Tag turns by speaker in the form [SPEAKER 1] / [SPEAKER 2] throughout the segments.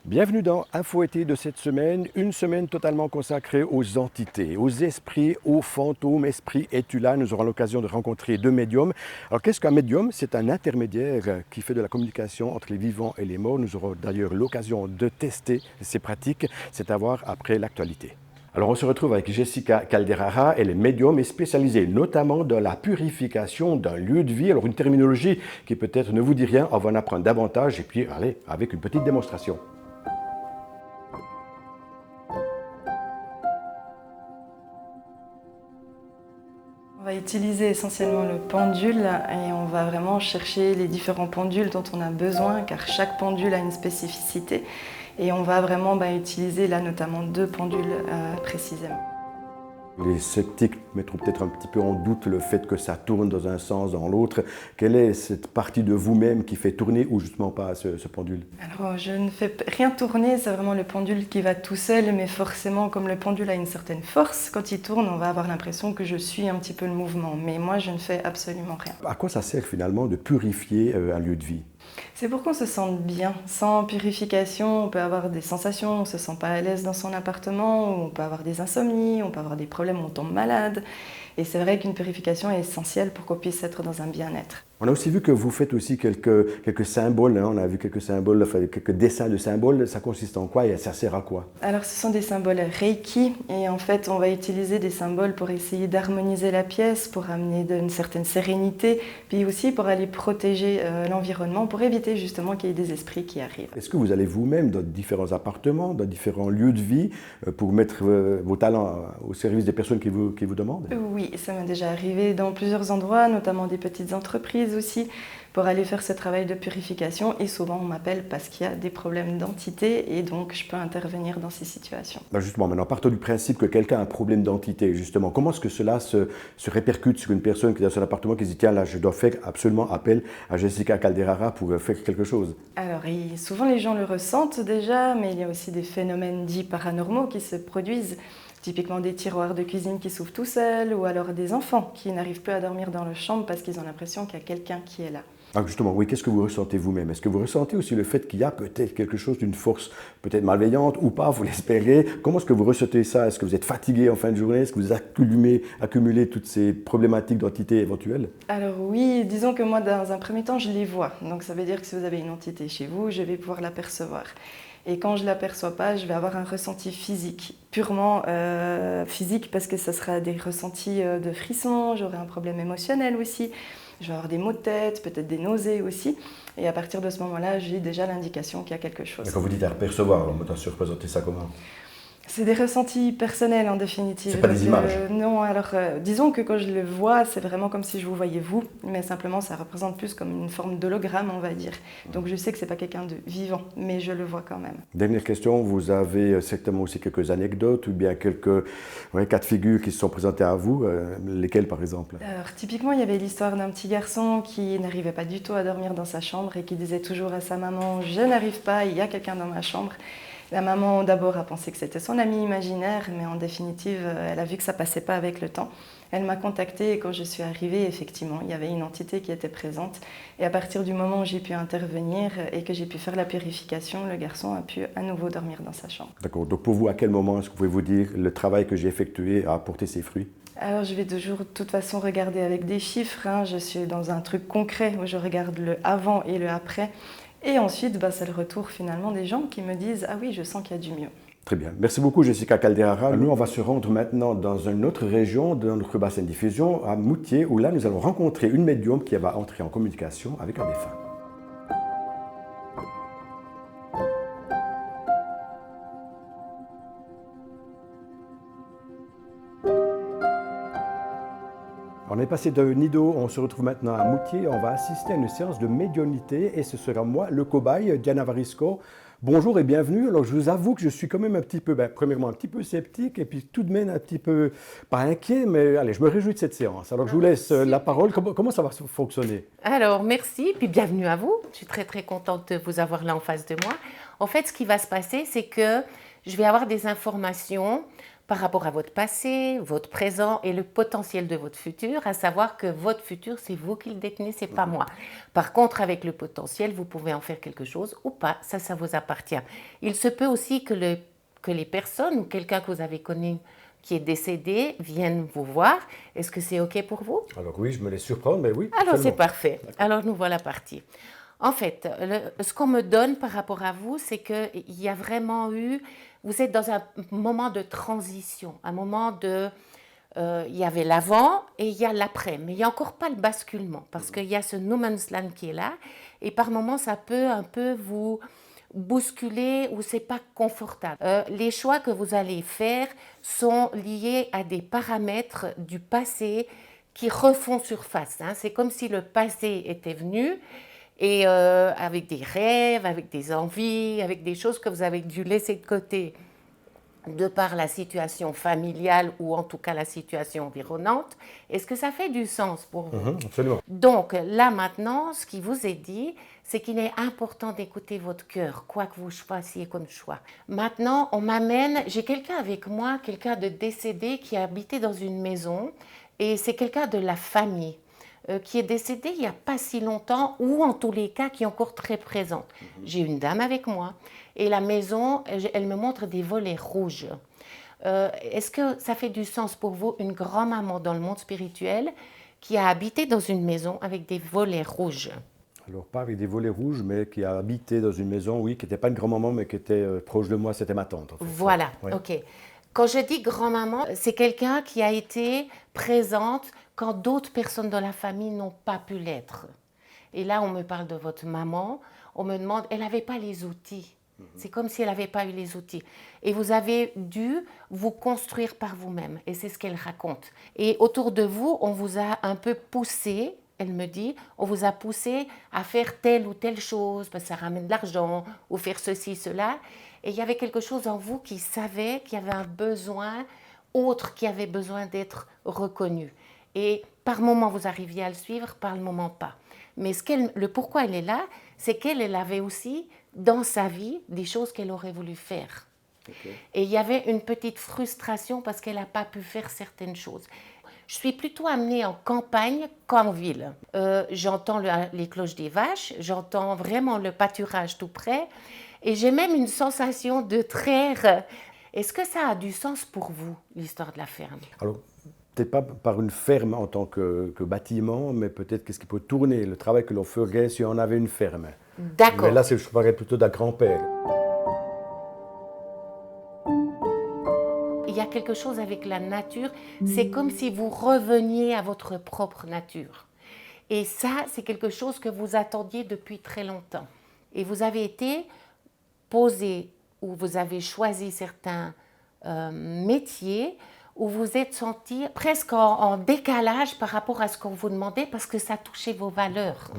[SPEAKER 1] Bienvenue dans Info été de cette semaine, une semaine totalement consacrée aux entités, aux esprits, aux fantômes. Esprit, es-tu là? Nous aurons l'occasion de rencontrer deux médiums. Alors qu'est-ce qu'un médium? C'est un intermédiaire qui fait de la communication entre les vivants et les morts. Nous aurons d'ailleurs l'occasion de tester ces pratiques. C'est à voir après l'actualité. Alors on se retrouve avec Jessica Calderara, elle est médium et spécialisée notamment dans la purification d'un lieu de vie. Alors une terminologie qui peut-être ne vous dit rien, on va en apprendre davantage et puis allez, avec une petite démonstration.
[SPEAKER 2] On va utiliser essentiellement le pendule et on va vraiment chercher les différents pendules dont on a besoin car chaque pendule a une spécificité et on va vraiment utiliser là notamment deux pendules précisément.
[SPEAKER 1] Les sceptiques mettront peut-être un petit peu en doute le fait que ça tourne dans un sens, dans l'autre. Quelle est cette partie de vous-même qui fait tourner ou justement pas ce pendule?
[SPEAKER 2] Alors je ne fais rien tourner, c'est vraiment le pendule qui va tout seul, mais forcément comme le pendule a une certaine force, quand il tourne on va avoir l'impression que je suis un petit peu le mouvement, mais moi je ne fais absolument rien.
[SPEAKER 1] À quoi ça sert finalement de purifier un lieu de vie?
[SPEAKER 2] C'est pour qu'on se sente bien. Sans purification, on peut avoir des sensations, on ne se sent pas à l'aise dans son appartement, on peut avoir des insomnies, on peut avoir des problèmes, on tombe malade. Et c'est vrai qu'une purification est essentielle pour qu'on puisse être dans un bien-être.
[SPEAKER 1] On a aussi vu que vous faites aussi quelques symboles, hein. On a vu quelques symboles, enfin, quelques dessins de symboles. Ça consiste en quoi et ça sert à quoi?
[SPEAKER 2] Alors ce sont des symboles Reiki et en fait on va utiliser des symboles pour essayer d'harmoniser la pièce, pour amener une certaine sérénité, puis aussi pour aller protéger l'environnement, pour éviter justement qu'il y ait des esprits qui arrivent.
[SPEAKER 1] Est-ce que vous allez vous-même dans différents appartements, dans différents lieux de vie, pour mettre vos talents au service des personnes qui vous demandent?
[SPEAKER 2] Oui, ça m'est déjà arrivé dans plusieurs endroits, notamment des petites entreprises aussi, pour aller faire ce travail de purification. Et souvent, on m'appelle parce qu'il y a des problèmes d'entité et donc je peux intervenir dans ces situations.
[SPEAKER 1] Ben justement, maintenant, partons du principe que quelqu'un a un problème d'entité, justement. Comment est-ce que cela se répercute sur une personne qui est dans son appartement, qui se dit, tiens, là, je dois faire absolument appel à Jessica Calderara pour faire quelque chose?
[SPEAKER 2] Alors, souvent les gens le ressentent déjà, mais il y a aussi des phénomènes dits paranormaux qui se produisent. Typiquement des tiroirs de cuisine qui s'ouvrent tout seuls, ou alors des enfants qui n'arrivent plus à dormir dans leur chambre parce qu'ils ont l'impression qu'il y a quelqu'un qui est là.
[SPEAKER 1] Ah, justement, oui, qu'est-ce que vous ressentez vous-même? Est-ce que vous ressentez aussi le fait qu'il y a peut-être quelque chose d'une force peut-être malveillante ou pas, vous l'espérez? Comment est-ce que vous ressentez ça? Est-ce que vous êtes fatigué en fin de journée? Est-ce que vous accumulez toutes ces problématiques d'entité éventuelles?
[SPEAKER 2] Alors oui, disons que moi, dans un premier temps, je les vois. Donc ça veut dire que si vous avez une entité chez vous, je vais pouvoir l'apercevoir. Et quand je ne l'aperçois pas, je vais avoir un ressenti physique, purement physique, parce que ça sera des ressentis de frissons, j'aurai un problème émotionnel aussi, je vais avoir des maux de tête, peut-être des nausées aussi. Et à partir de ce moment-là, j'ai déjà l'indication qu'il y a quelque chose.
[SPEAKER 1] Et quand vous dites à percevoir, alors maintenant, se représenter ça comment?
[SPEAKER 2] C'est des ressentis personnels en définitive.
[SPEAKER 1] C'est pas des images?
[SPEAKER 2] Non, alors disons que quand je le vois, c'est vraiment comme si je vous voyais vous, mais simplement ça représente plus comme une forme d'hologramme, on va dire. Donc je sais que c'est pas quelqu'un de vivant, mais je le vois quand même.
[SPEAKER 1] Dernière question, vous avez certainement aussi quelques anecdotes ou bien quelques cas de figure qui se sont présentés à vous, lesquels par exemple?
[SPEAKER 2] Alors typiquement, il y avait l'histoire d'un petit garçon qui n'arrivait pas du tout à dormir dans sa chambre et qui disait toujours à sa maman « Je n'arrive pas, il y a quelqu'un dans ma chambre ». La maman d'abord a pensé que c'était son ami imaginaire, mais en définitive, elle a vu que ça passait pas avec le temps. Elle m'a contactée et quand je suis arrivée, effectivement, il y avait une entité qui était présente. Et à partir du moment où j'ai pu intervenir et que j'ai pu faire la purification, le garçon a pu à nouveau dormir dans sa chambre.
[SPEAKER 1] D'accord, donc pour vous, à quel moment est-ce que vous pouvez vous dire le travail que j'ai effectué a apporté ses fruits?
[SPEAKER 2] Alors je vais toujours de toute façon regarder avec des chiffres, hein. Je suis dans un truc concret où je regarde le avant et le après. Et ensuite, c'est le retour finalement des gens qui me disent « Ah oui, je sens qu'il y a du mieux ».
[SPEAKER 1] Très bien. Merci beaucoup, Jessica Calderara. Nous, on va se rendre maintenant dans une autre région de notre bassin de diffusion, à Moutier, où là, nous allons rencontrer une médium qui va entrer en communication avec un défunt. On est passé de Nido, on se retrouve maintenant à Moutier. On va assister à une séance de médiumnité et ce sera moi, le cobaye, Diana Varisco. Bonjour et bienvenue. Alors je vous avoue que je suis quand même un petit peu, premièrement un petit peu sceptique et puis tout de même un petit peu, pas inquiet, mais allez, je me réjouis de cette séance. Alors je vous laisse la parole. Comment ça va fonctionner?
[SPEAKER 3] Alors merci, puis bienvenue à vous. Je suis très très contente de vous avoir là en face de moi. En fait, ce qui va se passer, c'est que je vais avoir des informations par rapport à votre passé, votre présent et le potentiel de votre futur, à savoir que votre futur, c'est vous qui le détenez, c'est pas moi. Par contre, avec le potentiel, vous pouvez en faire quelque chose ou pas, ça vous appartient. Il se peut aussi que les personnes ou quelqu'un que vous avez connu qui est décédé viennent vous voir. Est-ce que c'est OK pour vous?
[SPEAKER 1] Alors oui, je me laisse surprendre, mais oui.
[SPEAKER 3] Alors c'est
[SPEAKER 1] absolument.
[SPEAKER 3] parfait. Alors nous voilà partis. En fait, ce qu'on me donne par rapport à vous, c'est qu'il y a vraiment eu, vous êtes dans un moment de transition, un moment de, il y avait l'avant et il y a l'après, mais il n'y a encore pas le basculement, parce qu'il y a ce no man's land qui est là, et par moments ça peut un peu vous bousculer ou c'est pas confortable. Les choix que vous allez faire sont liés à des paramètres du passé qui refont surface, hein. C'est comme si le passé était venu et avec des rêves, avec des envies, avec des choses que vous avez dû laisser de côté de par la situation familiale ou en tout cas la situation environnante. Est-ce que ça fait du sens pour vous?
[SPEAKER 1] Absolument.
[SPEAKER 3] Donc là maintenant, ce qui vous est dit, c'est qu'il est important d'écouter votre cœur, quoi que vous choisissiez comme choix. Maintenant, on m'amène, j'ai quelqu'un avec moi, quelqu'un de décédé qui a habité dans une maison et c'est quelqu'un de la famille qui est décédée il n'y a pas si longtemps ou en tous les cas qui est encore très présente. J'ai une dame avec moi et la maison, elle me montre des volets rouges. Est-ce que ça fait du sens pour vous, une grand-maman dans le monde spirituel qui a habité dans une maison avec des volets rouges?
[SPEAKER 1] Alors pas avec des volets rouges, mais qui a habité dans une maison, oui, qui n'était pas une grand-maman, mais qui était proche de moi, c'était ma tante. En fait.
[SPEAKER 3] Voilà,
[SPEAKER 1] Ouais.
[SPEAKER 3] ok. Quand je dis grand-maman, c'est quelqu'un qui a été présente quand d'autres personnes dans la famille n'ont pas pu l'être. Et là, on me parle de votre maman, on me demande, elle n'avait pas les outils. C'est comme si elle n'avait pas eu les outils. Et vous avez dû vous construire par vous-même. Et c'est ce qu'elle raconte. Et autour de vous, on vous a un peu poussé, elle me dit, on vous a poussé à faire telle ou telle chose, parce que ça ramène de l'argent, ou faire ceci, cela. Et il y avait quelque chose en vous qui savait qu'il y avait un besoin autre qui avait besoin d'être reconnu. Et par moment, vous arriviez à le suivre, par le moment, pas. Mais le pourquoi elle est là, c'est qu'elle avait aussi, dans sa vie, des choses qu'elle aurait voulu faire. Okay. Et il y avait une petite frustration parce qu'elle n'a pas pu faire certaines choses. Je suis plutôt amenée en campagne qu'en ville. J'entends les cloches des vaches, j'entends vraiment le pâturage tout près, et j'ai même une sensation de traire. Est-ce que ça a du sens pour vous, l'histoire de la ferme?
[SPEAKER 1] Alors, peut-être pas par une ferme en tant que bâtiment, mais peut-être qu'est-ce qui peut tourner, le travail que l'on ferait si on avait une ferme.
[SPEAKER 3] D'accord.
[SPEAKER 1] Mais là, je parlais plutôt d'un grand-père.
[SPEAKER 3] Il y a quelque chose avec la nature, c'est comme si vous reveniez à votre propre nature. Et ça, c'est quelque chose que vous attendiez depuis très longtemps. Et vous avez été posé, ou vous avez choisi certains métiers, où vous êtes senti presque en décalage par rapport à ce qu'on vous demandait, parce que ça touchait vos valeurs.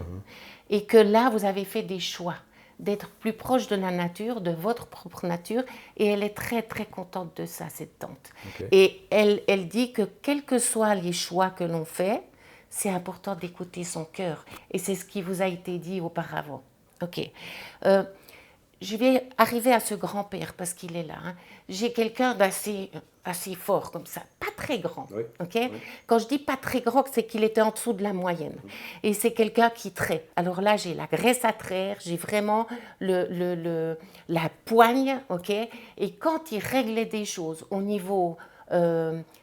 [SPEAKER 3] Et que là, vous avez fait des choix d'être plus proche de la nature, de votre propre nature, et elle est très très contente de ça, cette tante. Okay. Et elle dit que quels que soient les choix que l'on fait, c'est important d'écouter son cœur, et c'est ce qui vous a été dit auparavant. Ok. Je vais arriver à ce grand-père parce qu'il est là. Hein. J'ai quelqu'un d'assez fort comme ça, pas très grand. Oui, okay? Oui. Quand je dis pas très grand, c'est qu'il était en dessous de la moyenne. Et c'est quelqu'un qui traite. Alors là, j'ai la graisse à traire, j'ai vraiment la poigne. Okay? Et quand il réglait des choses au niveau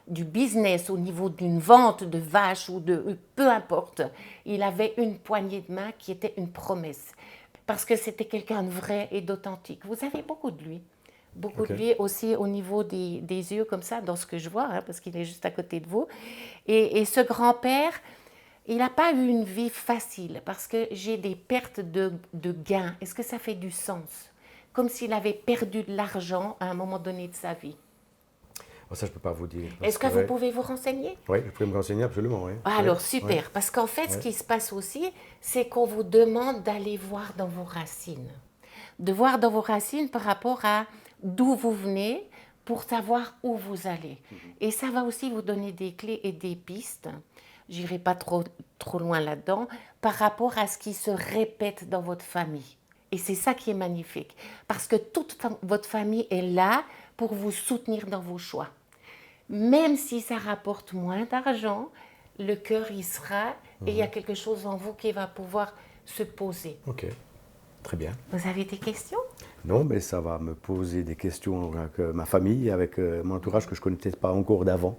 [SPEAKER 3] du business, au niveau d'une vente de vaches ou de peu importe, il avait une poignée de main qui était une promesse. Parce que c'était quelqu'un de vrai et d'authentique. Vous avez beaucoup de lui. Beaucoup okay. de lui aussi au niveau des yeux, comme ça, dans ce que je vois, hein, parce qu'il est juste à côté de vous. Et ce grand-père, il n'a pas eu une vie facile, parce que j'ai des pertes de gains. Est-ce que ça fait du sens? Comme s'il avait perdu de l'argent à un moment donné de sa vie.
[SPEAKER 1] Ça, je ne peux pas vous dire.
[SPEAKER 3] Est-ce que vous pouvez vous renseigner?
[SPEAKER 1] Oui, vous pouvez me renseigner, absolument. Oui.
[SPEAKER 3] Alors, super. Oui. Parce qu'en fait, ce qui se passe aussi, c'est qu'on vous demande d'aller voir dans vos racines. De voir dans vos racines par rapport à d'où vous venez pour savoir où vous allez. Et ça va aussi vous donner des clés et des pistes. Je n'irai pas trop loin là-dedans, par rapport à ce qui se répète dans votre famille. Et c'est ça qui est magnifique. Parce que toute votre famille est là pour vous soutenir dans vos choix. même si ça rapporte moins d'argent, le cœur y sera et il y a quelque chose en vous qui va pouvoir se poser.
[SPEAKER 1] Ok, très bien.
[SPEAKER 3] Vous avez des questions?
[SPEAKER 1] Non, mais ça va me poser des questions avec ma famille, avec mon entourage que je ne connaissais pas encore d'avant.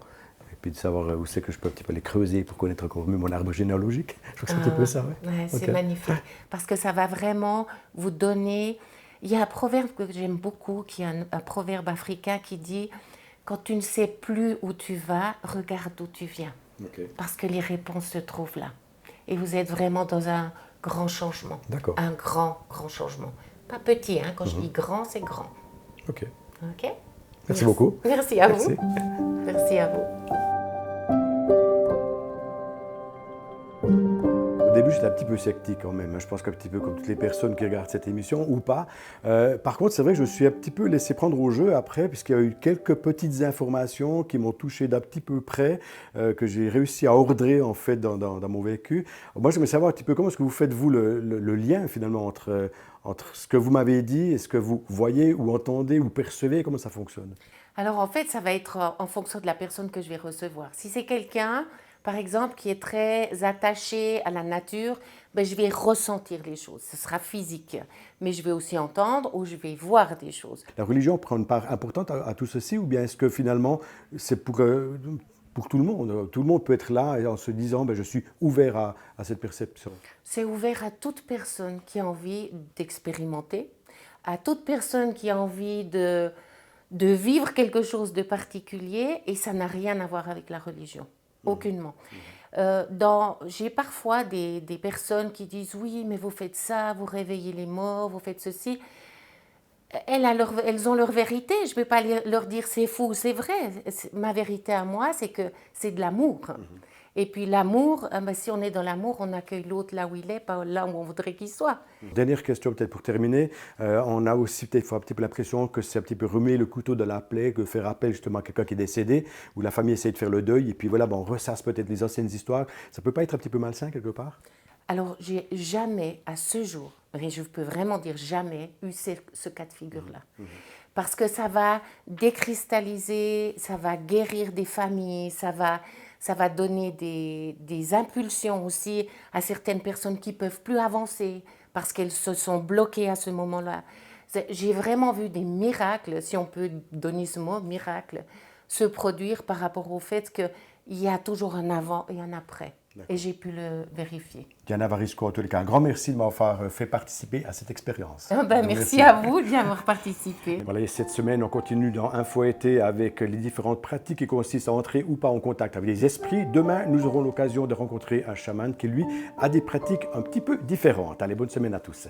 [SPEAKER 1] Et puis de savoir où c'est que je peux un petit peu les creuser pour connaître encore mieux mon arbre généalogique. Je crois que c'est un petit peu ça, ouais.
[SPEAKER 3] Ouais, c'est
[SPEAKER 1] Ok.
[SPEAKER 3] magnifique. Parce que ça va vraiment vous donner... Il y a un proverbe que j'aime beaucoup, qui est un proverbe africain qui dit « Quand tu ne sais plus où tu vas, regarde d'où tu viens.
[SPEAKER 1] Ok. »
[SPEAKER 3] Parce que les réponses se trouvent là. Et vous êtes vraiment dans un grand changement.
[SPEAKER 1] D'accord.
[SPEAKER 3] Un grand, grand changement. Pas petit, hein. Quand je dis grand, c'est grand.
[SPEAKER 1] Ok.
[SPEAKER 3] OK?
[SPEAKER 1] Merci beaucoup.
[SPEAKER 3] Merci à
[SPEAKER 1] Merci.
[SPEAKER 3] vous. Merci à vous.
[SPEAKER 1] Au début, j'étais un petit peu sceptique quand même. Je pense qu'un petit peu comme toutes les personnes qui regardent cette émission ou pas. Par contre, c'est vrai que je me suis un petit peu laissé prendre au jeu après, puisqu'il y a eu quelques petites informations qui m'ont touché d'un petit peu près, que j'ai réussi à ordrer en fait dans mon vécu. Moi, j'aimerais savoir un petit peu comment est-ce que vous faites, vous, le lien finalement entre ce que vous m'avez dit et ce que vous voyez ou entendez ou percevez, comment ça fonctionne?
[SPEAKER 3] Alors en fait, ça va être en fonction de la personne que je vais recevoir. Si c'est quelqu'un, par exemple, qui est très attaché à la nature, ben, je vais ressentir les choses. Ce sera physique. Mais je vais aussi entendre ou je vais voir des choses.
[SPEAKER 1] La religion prend une part importante à tout ceci ou bien est-ce que finalement c'est pour tout le monde? Tout le monde peut être là et en se disant ben, je suis ouvert à cette perception.
[SPEAKER 3] C'est ouvert à toute personne qui a envie d'expérimenter, à toute personne qui a envie de vivre quelque chose de particulier et ça n'a rien à voir avec la religion, aucunement. J'ai parfois des personnes qui disent oui, mais vous faites ça, vous réveillez les morts, vous faites ceci. Elles ont leur vérité, je ne vais pas leur dire c'est fou, c'est vrai. Ma vérité à moi, c'est que c'est de l'amour. Et puis l'amour, ben, si on est dans l'amour, on accueille l'autre là où il est, pas là où on voudrait qu'il soit.
[SPEAKER 1] Dernière question peut-être pour terminer. On a aussi peut-être un petit peu l'impression que c'est un petit peu remuer le couteau de la plaie, que faire appel justement à quelqu'un qui est décédé, où la famille essaie de faire le deuil, et puis voilà, bon, on ressasse peut-être les anciennes histoires. Ça ne peut pas être un petit peu malsain quelque part?
[SPEAKER 3] Alors, j'ai jamais, à ce jour, et je peux vraiment dire jamais, eu ce cas de figure-là. Parce que ça va décristalliser, ça va guérir des familles, ça va donner des impulsions aussi à certaines personnes qui ne peuvent plus avancer parce qu'elles se sont bloquées à ce moment-là. J'ai vraiment vu des miracles, si on peut donner ce mot, miracle, se produire par rapport au fait qu'il y a toujours un avant et un après. Et j'ai pu le vérifier.
[SPEAKER 1] Diana Varisco, en tous les cas, un grand merci de m'avoir fait participer à cette expérience.
[SPEAKER 3] Merci à vous d'y avoir participé.
[SPEAKER 1] Voilà, et cette semaine, on continue dans Info été avec les différentes pratiques qui consistent à entrer ou pas en contact avec les esprits. Demain, nous aurons l'occasion de rencontrer un chaman qui, lui, a des pratiques un petit peu différentes. Allez, bonne semaine à tous.